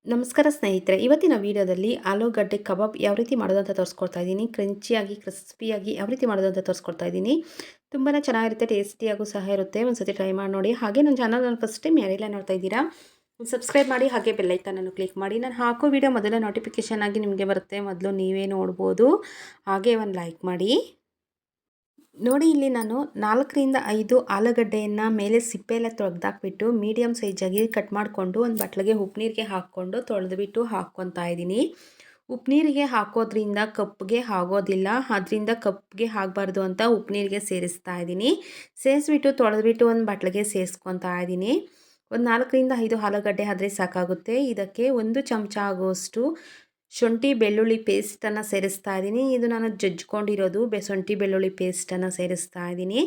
ನಮಸ್ಕಾರ ಸ್ನೇಹಿತರೆ, ಇವತ್ತಿನ ವಿಡಿಯೋದಲ್ಲಿ ಆಲೂಗಡ್ಡೆ ಕಬಾಬ್ ಯಾವ ರೀತಿ ಮಾಡೋದು ಅಂತ ತೋರಿಸ್ಕೊಡ್ತಾ ಇದ್ದೀನಿ. ಕ್ರಂಚಿಯಾಗಿ ಕ್ರಿಸ್ಪಿಯಾಗಿ ಯಾವ ರೀತಿ ಮಾಡೋದು ಅಂತ ತೋರಿಸ್ಕೊಡ್ತಾ ಇದ್ದೀನಿ. ತುಂಬಾ ಚೆನ್ನಾಗಿರುತ್ತೆ, ಟೇಸ್ಟಿಯಾಗೂ ಸಹ ಇರುತ್ತೆ. ಒಂದ್ಸತಿ ಟ್ರೈ ಮಾಡಿ ನೋಡಿ. ಹಾಗೆ ನನ್ನ ಚಾನಲನ್ನು ಫಸ್ಟ್ ಟೈಮ್ ಯಾರೆಲ್ಲ ನೋಡ್ತಾ ಇದ್ದೀರಾ, ಸಬ್ಸ್ಕ್ರೈಬ್ ಮಾಡಿ, ಹಾಗೆ ಬೆಲ್ಲೈಕನನ್ನು ಕ್ಲಿಕ್ ಮಾಡಿ. ನಾನು ಹಾಕೋ ವಿಡಿಯೋ ಮೊದಲೇ ನೋಟಿಫಿಕೇಷನ್ ಆಗಿ ನಿಮಗೆ ಬರುತ್ತೆ, ಮೊದಲು ನೀವೇ ನೋಡ್ಬೋದು. ಹಾಗೆ ಒಂದು ಲೈಕ್ ಮಾಡಿ ನೋಡಿ. ಇಲ್ಲಿ ನಾನು 4ರಿಂದ 5 ಆಲೂಗಡ್ಡೆಯನ್ನು ಮೇಲೆ ಸಿಪ್ಪೆ ಎಲ್ಲ ತೊಳೆದಾಕ್ಬಿಟ್ಟು ಮೀಡಿಯಮ್ ಸೈಜಾಗಿ ಕಟ್ ಮಾಡಿಕೊಂಡು ಒಂದು ಬಟ್ಲಿಗೆ ಉಪ್ಪುನೀರಿಗೆ ಹಾಕ್ಕೊಂಡು ತೊಳೆದ್ಬಿಟ್ಟು ಹಾಕ್ಕೊತಾ ಇದ್ದೀನಿ. ಉಪ್ಪುನೀರಿಗೆ ಹಾಕೋದ್ರಿಂದ ಕಪ್ಪಿಗೆ ಆಗೋದಿಲ್ಲ, ಅದರಿಂದ ಕಪ್ಪಿಗೆ ಆಗಬಾರ್ದು ಅಂತ ಉಪ್ಪುನೀರಿಗೆ ಸೇರಿಸ್ತಾ ಇದ್ದೀನಿ. ಸೇರಿಸ್ಬಿಟ್ಟು ತೊಳೆದ್ಬಿಟ್ಟು ಒಂದು ಬಟ್ಲಿಗೆ ಸೇರಿಸ್ಕೊತಾ ಇದ್ದೀನಿ. ಒಂದು 4ರಿಂದ 5 ಆಲೂಗಡ್ಡೆ ಆದರೆ ಸಾಕಾಗುತ್ತೆ. ಇದಕ್ಕೆ 1 ಚಮಚ ಆಗುವಷ್ಟು ಶುಂಠಿ ಬೆಳ್ಳುಳ್ಳಿ ಪೇಸ್ಟನ್ನು ಸೇರಿಸ್ತಾ ಇದ್ದೀನಿ. ಇದು ನಾನು ಜಜ್ಕೊಂಡಿರೋದು ಶುಂಠಿ ಬೆಳ್ಳುಳ್ಳಿ ಪೇಸ್ಟನ್ನು ಸೇರಿಸ್ತಾ ಇದ್ದೀನಿ.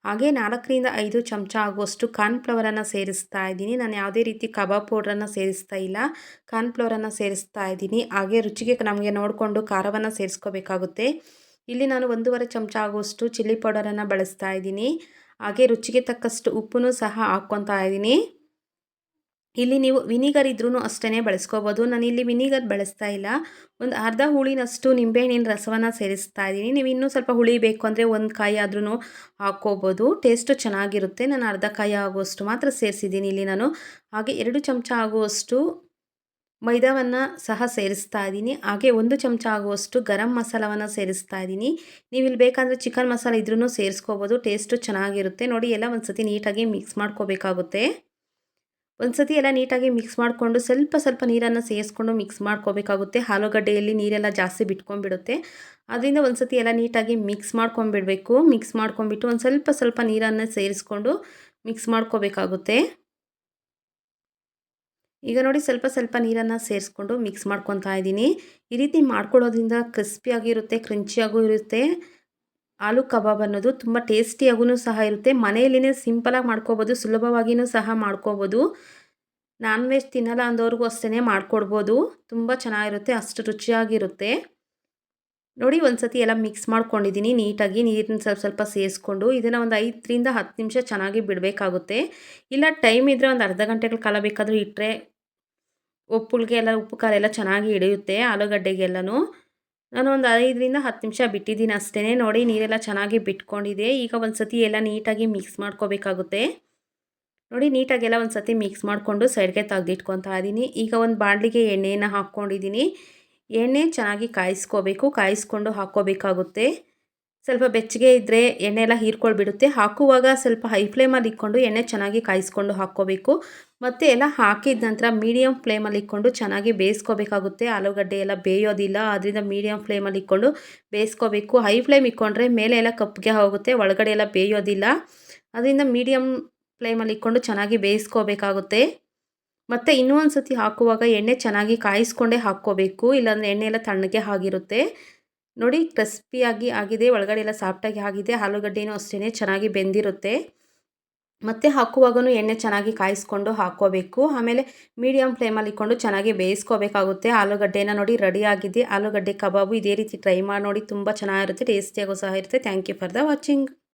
ಹಾಗೆ 4ರಿಂದ 5 ಚಮಚ ಆಗುವಷ್ಟು ಕಾರ್ನ್ಫ್ಲವರನ್ನು ಸೇರಿಸ್ತಾ ಇದ್ದೀನಿ. ನಾನು ಯಾವುದೇ ರೀತಿ ಕಬಾಬ್ ಪೌಡ್ರನ್ನು ಸೇರಿಸ್ತಾ ಇಲ್ಲ, ಕಾರ್ನ್ಫ್ಲವರನ್ನು ಸೇರಿಸ್ತಾ ಇದ್ದೀನಿ. ಹಾಗೆ ರುಚಿಗೆ ನಮಗೆ ನೋಡಿಕೊಂಡು ಖಾರವನ್ನು ಸೇರಿಸ್ಕೋಬೇಕಾಗುತ್ತೆ. ಇಲ್ಲಿ ನಾನು 1.5 ಚಮಚ ಆಗುವಷ್ಟು ಚಿಲ್ಲಿ ಪೌಡರನ್ನು ಬಳಸ್ತಾ ಇದ್ದೀನಿ. ಹಾಗೆ ರುಚಿಗೆ ತಕ್ಕಷ್ಟು ಉಪ್ಪನ್ನು ಸಹ ಹಾಕ್ಕೊತಾ ಇದ್ದೀನಿ. ಇಲ್ಲಿ ನೀವು ವಿನಿಗರ್ ಇದ್ರೂ ಅಷ್ಟೇ ಬಳಸ್ಕೋಬೋದು. ನಾನಿಲ್ಲಿ ವಿನಿಗರ್ ಬಳಸ್ತಾ ಇಲ್ಲ. ಒಂದು ಅರ್ಧ ಹುಳಿನಷ್ಟು ನಿಂಬೆಹಣ್ಣಿನ ರಸವನ್ನು ಸೇರಿಸ್ತಾ ಇದ್ದೀನಿ. ನೀವು ಇನ್ನೂ ಸ್ವಲ್ಪ ಹುಳಿ ಬೇಕು ಅಂದರೆ ಒಂದು ಕಾಯಿ ಆದ್ರೂ ಹಾಕ್ಕೋಬೋದು, ಟೇಸ್ಟು ಚೆನ್ನಾಗಿರುತ್ತೆ. ನಾನು ಅರ್ಧ ಕಾಯಿ ಆಗುವಷ್ಟು ಮಾತ್ರ ಸೇರಿಸಿದ್ದೀನಿ ಇಲ್ಲಿ ನಾನು. ಹಾಗೆ 2 ಚಮಚ ಆಗುವಷ್ಟು ಮೈದಾವನ್ನು ಸಹ ಸೇರಿಸ್ತಾ ಇದ್ದೀನಿ. ಹಾಗೆ 1 ಚಮಚ ಆಗುವಷ್ಟು ಗರಂ ಮಸಾಲವನ್ನು ಸೇರಿಸ್ತಾ ಇದ್ದೀನಿ. ನೀವು ಇಲ್ಲಿ ಬೇಕಾದರೆ ಚಿಕನ್ ಮಸಾಲೆ ಇದ್ರೂ ಸೇರಿಸ್ಕೋಬೋದು, ಟೇಸ್ಟು ಚೆನ್ನಾಗಿರುತ್ತೆ. ನೋಡಿ, ಎಲ್ಲ ಒಂದು ಸತಿ ನೀಟಾಗಿ ಮಿಕ್ಸ್ ಮಾಡ್ಕೋಬೇಕಾಗುತ್ತೆ. ಒಂದು ಸತಿ ಎಲ್ಲ ನೀಟಾಗಿ ಮಿಕ್ಸ್ ಮಾಡಿಕೊಂಡು ಸ್ವಲ್ಪ ನೀರನ್ನು ಸೇರಿಸ್ಕೊಂಡು ಮಿಕ್ಸ್ ಮಾಡ್ಕೋಬೇಕಾಗುತ್ತೆ. ಆಲೂಗಡ್ಡೆಯಲ್ಲಿ ನೀರೆಲ್ಲ ಜಾಸ್ತಿ ಬಿಟ್ಕೊಂಡ್ಬಿಡುತ್ತೆ. ಅದರಿಂದ ಒಂದು ಸತಿ ಎಲ್ಲ ನೀಟಾಗಿ ಮಿಕ್ಸ್ ಮಾಡ್ಕೊಂಡ್ಬಿಡಬೇಕು. ಮಿಕ್ಸ್ ಮಾಡ್ಕೊಂಡ್ಬಿಟ್ಟು ಒಂದು ಸ್ವಲ್ಪ ನೀರನ್ನು ಸೇರಿಸ್ಕೊಂಡು ಮಿಕ್ಸ್ ಮಾಡ್ಕೋಬೇಕಾಗುತ್ತೆ. ಈಗ ನೋಡಿ, ಸ್ವಲ್ಪ ನೀರನ್ನು ಸೇರಿಸ್ಕೊಂಡು ಮಿಕ್ಸ್ ಮಾಡ್ಕೊತಾ ಇದ್ದೀನಿ. ಈ ರೀತಿ ಮಾಡ್ಕೊಳ್ಳೋದ್ರಿಂದ ಕ್ರಿಸ್ಪಿಯಾಗಿರುತ್ತೆ, ಕ್ರಂಚಿಯಾಗೂ ಇರುತ್ತೆ. ಆಲೂ ಕಬಾಬ್ ಅನ್ನೋದು ತುಂಬ ಟೇಸ್ಟಿಯಾಗೂ ಸಹ ಇರುತ್ತೆ. ಮನೆಯಲ್ಲಿನೇ ಸಿಂಪಲಾಗಿ ಮಾಡ್ಕೋಬೋದು, ಸುಲಭವಾಗಿಯೂ ಸಹ ಮಾಡ್ಕೋಬೋದು. ನಾನ್ ವೆಜ್ ತಿನ್ನಲ್ಲ ಅಂದವ್ರಿಗೂ ಅಷ್ಟೇ ಮಾಡಿಕೊಡ್ಬೋದು. ತುಂಬ ಚೆನ್ನಾಗಿರುತ್ತೆ, ಅಷ್ಟು ರುಚಿಯಾಗಿರುತ್ತೆ. ನೋಡಿ, ಒಂದು ಸತಿ ಎಲ್ಲ ಮಿಕ್ಸ್ ಮಾಡ್ಕೊಂಡಿದ್ದೀನಿ ನೀಟಾಗಿ. ನೀರನ್ನ ಸ್ವಲ್ಪ ಸೇರಿಸ್ಕೊಂಡು ಇದನ್ನು ಒಂದು 5ರಿಂದ 10 ನಿಮಿಷ ಚೆನ್ನಾಗಿ ಬಿಡಬೇಕಾಗುತ್ತೆ. ಇಲ್ಲ ಟೈಮ್ ಇದ್ದರೆ ಒಂದು ಅರ್ಧ ಗಂಟೆಗಳ ಕಾಲ ಬೇಕಾದರೂ ಇಟ್ಟರೆ ಉಪ್ಪುಗೆ ಎಲ್ಲ ಉಪ್ಪು ಖಾರ ಎಲ್ಲ ಚೆನ್ನಾಗಿ ಹಿಡಿಯುತ್ತೆ ಆಲೂಗಡ್ಡೆಗೆಲ್ಲನೂ. ನಾನು ಒಂದು 5ರಿಂದ 10 ನಿಮಿಷ ಬಿಟ್ಟಿದ್ದೀನಿ ಅಷ್ಟೇ. ನೋಡಿ, ನೀರೆಲ್ಲ ಚೆನ್ನಾಗಿ ಬಿಟ್ಕೊಂಡಿದೆ. ಈಗ ಒಂದು ಸತಿ ಎಲ್ಲ ನೀಟಾಗಿ ಮಿಕ್ಸ್ ಮಾಡ್ಕೋಬೇಕಾಗುತ್ತೆ. ನೋಡಿ, ನೀಟಾಗೆಲ್ಲ ಒಂದು ಸತಿ ಮಿಕ್ಸ್ ಮಾಡಿಕೊಂಡು ಸೈಡ್ಗೆ ತೆಗೆದಿಟ್ಕೊತಾ ಇದ್ದೀನಿ. ಈಗ ಒಂದು ಬಾಣಲಿಗೆ ಎಣ್ಣೆಯನ್ನು ಹಾಕ್ಕೊಂಡಿದ್ದೀನಿ. ಎಣ್ಣೆ ಚೆನ್ನಾಗಿ ಕಾಯಿಸ್ಕೋಬೇಕು, ಕಾಯಿಸ್ಕೊಂಡು ಹಾಕ್ಕೋಬೇಕಾಗುತ್ತೆ. ಸ್ವಲ್ಪ ಬೆಚ್ಚಗೆ ಇದ್ದರೆ ಎಣ್ಣೆ ಎಲ್ಲ ಹೀರ್ಕೊಳ್ಬಿಡುತ್ತೆ. ಹಾಕುವಾಗ ಸ್ವಲ್ಪ ಹೈ ಫ್ಲೇಮಲ್ಲಿ ಇಟ್ಕೊಂಡು ಎಣ್ಣೆ ಚೆನ್ನಾಗಿ ಕಾಯಿಸ್ಕೊಂಡು ಹಾಕ್ಕೋಬೇಕು. ಮತ್ತು ಎಲ್ಲ ಹಾಕಿದ ನಂತರ ಮೀಡಿಯಮ್ ಫ್ಲೇಮಲ್ಲಿ ಇಟ್ಕೊಂಡು ಚೆನ್ನಾಗಿ ಬೇಯಿಸ್ಕೋಬೇಕಾಗುತ್ತೆ. ಆಲೂಗಡ್ಡೆ ಎಲ್ಲ ಬೇಯೋದಿಲ್ಲ, ಅದರಿಂದ ಮೀಡಿಯಮ್ ಫ್ಲೇಮಲ್ಲಿ ಇಟ್ಕೊಂಡು ಬೇಯಿಸ್ಕೋಬೇಕು. ಹೈ ಫ್ಲೇಮ್ ಇಟ್ಕೊಂಡ್ರೆ ಮೇಲೆ ಎಲ್ಲ ಕಪ್ಪಿಗೆ ಹೋಗುತ್ತೆ, ಒಳಗಡೆ ಎಲ್ಲ ಬೇಯೋದಿಲ್ಲ. ಅದರಿಂದ ಮೀಡಿಯಮ್ ಫ್ಲೇಮಲ್ಲಿ ಇಟ್ಕೊಂಡು ಚೆನ್ನಾಗಿ ಬೇಯಿಸ್ಕೋಬೇಕಾಗುತ್ತೆ. ಮತ್ತು ಇನ್ನೂ ಒಂದು ಸತಿ ಹಾಕುವಾಗ ಎಣ್ಣೆ ಚೆನ್ನಾಗಿ ಕಾಯಿಸ್ಕೊಂಡೇ ಹಾಕ್ಕೋಬೇಕು, ಇಲ್ಲಾಂದರೆ ಎಣ್ಣೆ ಎಲ್ಲ ತಣ್ಣಗೆ ಆಗಿರುತ್ತೆ. ನೋಡಿ, ಕ್ರಿಸ್ಪಿಯಾಗಿ ಆಗಿದೆ, ಒಳಗಡೆ ಎಲ್ಲ ಸಾಫ್ಟಾಗಿ ಆಗಿದೆ. ಆಲೂಗಡ್ಡೆನೂ ಅಷ್ಟೇ ಚೆನ್ನಾಗಿ ಬೆಂದಿರುತ್ತೆ. ಮತ್ತು ಹಾಕುವಾಗೂ ಎಣ್ಣೆ ಚೆನ್ನಾಗಿ ಕಾಯಿಸ್ಕೊಂಡು ಹಾಕ್ಕೋಬೇಕು. ಆಮೇಲೆ ಮೀಡಿಯಮ್ ಫ್ಲೇಮಲ್ಲಿ ಇಟ್ಕೊಂಡು ಚೆನ್ನಾಗಿ ಬೇಯಿಸ್ಕೋಬೇಕಾಗುತ್ತೆ. ಆಲೂಗಡ್ಡೆನ ನೋಡಿ ರೆಡಿ ಆಗಿದೆ. ಆಲೂಗಡ್ಡೆ ಕಬಾಬು ಇದೇ ರೀತಿ ಟ್ರೈ ಮಾಡಿ ನೋಡಿ, ತುಂಬ ಚೆನ್ನಾಗಿರುತ್ತೆ, ಟೇಸ್ಟಿಯಾಗೂ ಸಹ ಇರುತ್ತೆ. Thank you for the watching.